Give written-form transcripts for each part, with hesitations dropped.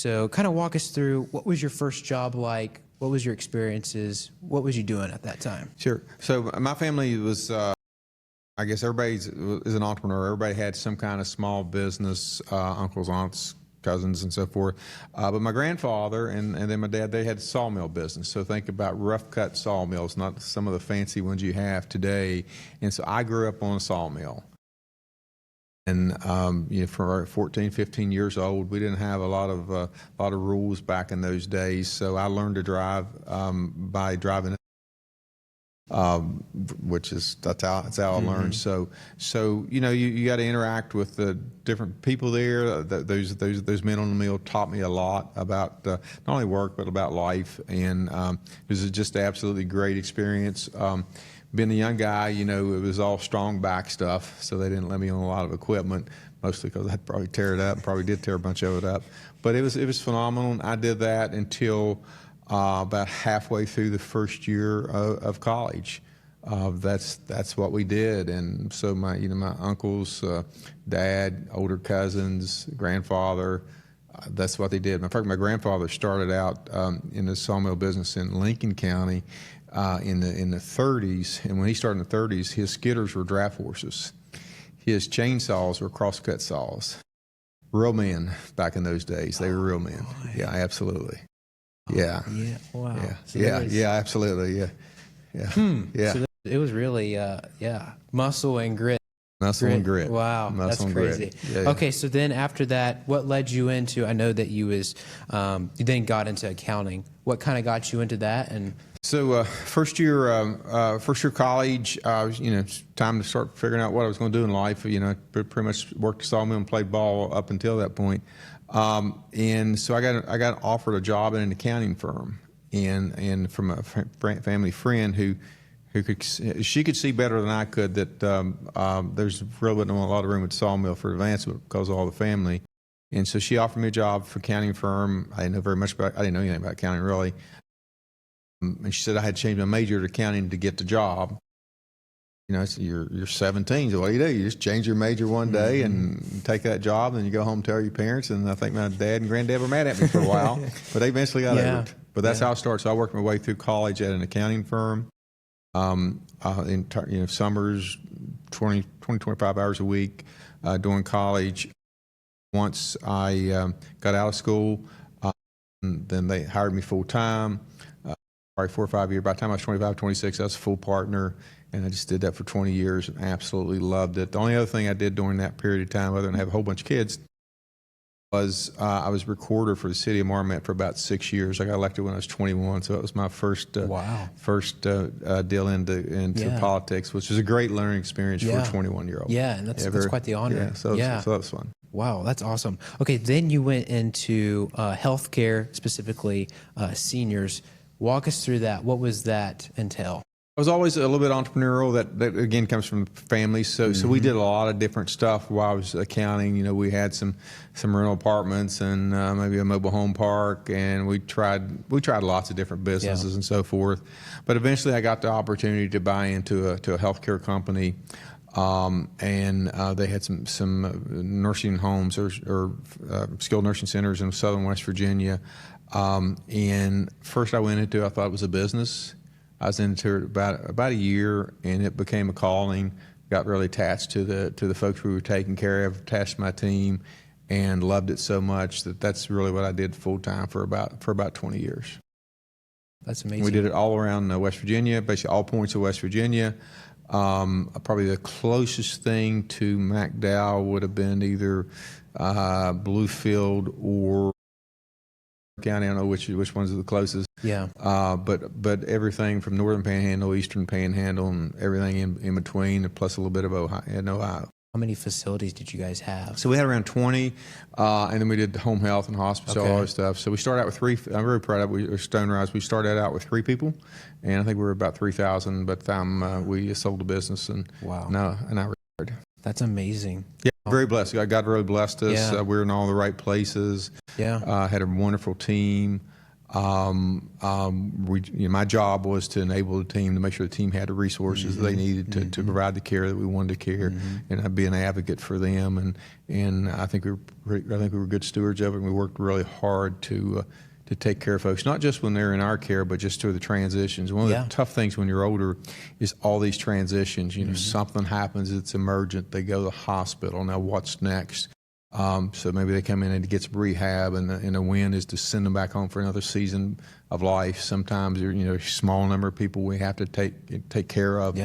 So kind of walk us through, what was your first job like? What was your experiences? What was you doing at that time? Sure. So my family was, I guess everybody is an entrepreneur. Everybody had some kind of small business, uncles, aunts, cousins, and so forth. But my grandfather and then my dad, they had sawmill business. So think about rough cut sawmills, not some of the fancy ones you have today. And so I grew up on a sawmill. And for 14, 15 years old, we didn't have a lot of rules back in those days. So I learned to drive by driving, which is that's how I learned. So you got to interact with the different people there. Those men on the mill taught me a lot about not only work but about life, and it was just an absolutely great experience. Being a young guy, it was all strong back stuff, so they didn't let me on a lot of equipment, mostly because I'd probably tear it up, probably did tear a bunch of it up. But it was phenomenal. I did that until about halfway through the first year of college. That's what we did, and so my uncles, dad, older cousins, grandfather, that's what they did. In fact, my grandfather started out in the sawmill business in Lincoln County in the 30s, and when he started in the 30s, his skidders were draft horses. His chainsaws were crosscut saws. Real men back in those days. They were real men. Boy. Yeah, absolutely. Yeah. Yeah. Wow. Yeah. So Yeah, absolutely. Yeah. Yeah. So it was really, muscle and grit. Muscle and grit. Wow, Muscle that's and crazy. grit. Yeah. Okay, so then after that, what led you into? I know that you then got into accounting. What kind of got you into that? And so first year college, it's time to start figuring out what I was going to do in life. Pretty much worked the sawmill and played ball up until that point. And so I got offered a job in an accounting firm, and from a family friend who she could see better than I could that there's really not a lot of room at the sawmill for advancement because of all the family. And so she offered me a job for an accounting firm. I didn't know anything about accounting really. And she said I had to change my major to accounting to get the job. So you're 17, so what do? You just change your major one day and take that job, and you go home and tell your parents. And I think my dad and granddad were mad at me for a while, but they eventually got over it. But that's how I started. So I worked my way through college at an accounting firm. In summers, 25 hours a week during college. Once I got out of school, then they hired me full time. Probably 4 or 5 years. By the time I was 25, 26, I was a full partner, and I just did that for 20 years and absolutely loved it. The only other thing I did during that period of time, other than have a whole bunch of kids, was I was recorder for the city of Marmet for about 6 years. I got elected when I was 21, so it was my first deal into politics, which was a great learning experience for a 21-year-old. Yeah, and that's quite the honor. Yeah, so that was fun. Wow, that's awesome. Okay, then you went into healthcare, specifically seniors. Walk us through that. What was that entail? I was always a little bit entrepreneurial. That again comes from family. So we did a lot of different stuff while I was accounting. We had some rental apartments and maybe a mobile home park, and we tried lots of different businesses and so forth. But eventually, I got the opportunity to buy into a healthcare company, and they had some nursing homes or skilled nursing centers in southern West Virginia. And first, I went into I thought it was a business. I was into it about a year, and it became a calling. Got really attached to the folks we were taking care of, attached to my team, and loved it so much that's really what I did full time for about 20 years. That's amazing. We did it all around West Virginia, basically all points of West Virginia. Probably the closest thing to McDowell would have been either Bluefield or County. I don't know which ones are the closest. Yeah. But everything from Northern Panhandle, Eastern Panhandle, and everything in between, plus a little bit of Ohio. How many facilities did you guys have? So we had around 20, and then we did home health and hospice, all that stuff. So we started out with 3. I'm very proud of it. Stonerise. We started out with 3 people, and I think we were about 3,000 by the time we sold the business. And wow. And I retired. That's amazing. Yeah, very blessed. God really blessed us. Yeah. We were in all the right places. Yeah. Had a wonderful team. My job was to enable the team to make sure the team had the resources they needed to provide the care that we wanted to care, and I'd be an advocate for them. And I think we were good stewards of it. And we worked really hard to take care of folks, not just when they're in our care, but just through the transitions. One of the tough things when you're older is all these transitions. You know, something happens, it's emergent, they go to the hospital. Now, what's next? So maybe they come in and get some rehab, and the win is to send them back home for another season of life. Sometimes, a small number of people we have to take care of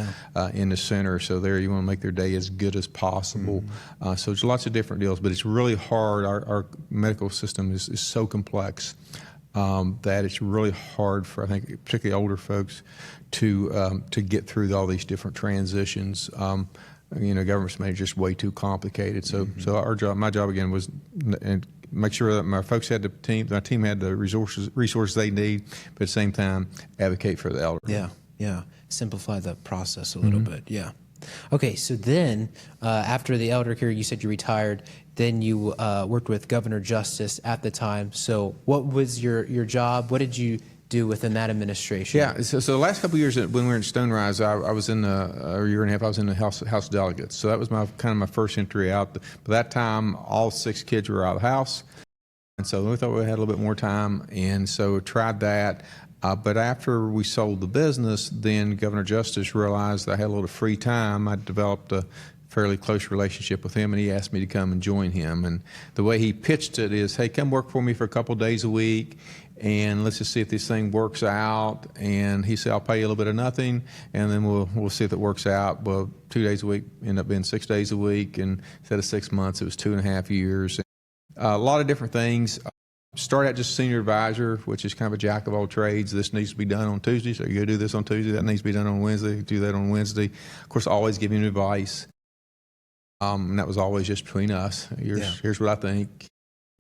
in the center. So there, you want to make their day as good as possible. So there's lots of different deals, but it's really hard. Our medical system is so complex that it's really hard for, I think, particularly older folks to get through all these different transitions. Government's made it just way too complicated. So my job again was and make sure that my folks had my team had the resources they need, but at the same time advocate for the elderly. Yeah. Simplify the process a little bit. Yeah. Okay, so then after the elder care, you said you retired. Then you worked with Governor Justice at the time. So what was your job? What did you do within that administration? Yeah, so the last couple of years when we were in Stone Rise, I was in a year and a half. I was in the House Delegates. So that was my first entry out. By that time, all 6 kids were out of the house, and so we thought we had a little bit more time, and so tried that. But after we sold the business, then Governor Justice realized I had a little free time. I developed a fairly close relationship with him, and he asked me to come and join him. And the way he pitched it is, hey, come work for me for a couple of days a week, and let's just see if this thing works out. And he said, I'll pay you a little bit of nothing, and then we'll see if it works out. Well, 2 days a week ended up being 6 days a week, and instead of 6 months, it was 2.5 years. A lot of different things. Started out just senior advisor, which is kind of a jack of all trades. This needs to be done on Tuesday, so you go do this on Tuesday. That needs to be done on Wednesday, do that on Wednesday. Of course, always giving advice. And that was always just between us. Here's what I think.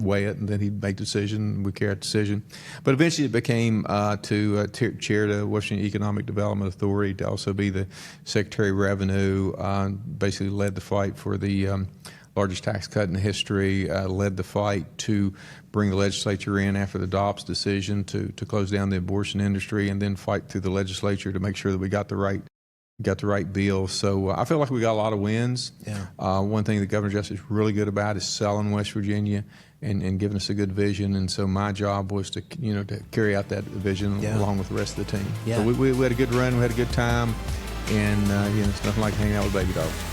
Weigh it, and then he'd make the decision. We carry out the decision. But eventually it became to chair the Washington Economic Development Authority, to also be the Secretary of Revenue, basically led the fight for the largest tax cut in history, led the fight to bring the legislature in after the Dobbs decision to close down the abortion industry, and then fight through the legislature to make sure that we got the right bill. So I feel like we got a lot of wins. One thing that Governor Justice is really good about is selling West Virginia and giving us a good vision. And so my job was to carry out that vision along with the rest of the team. So we had a good run, we had a good time, and it's nothing like hanging out with baby dogs.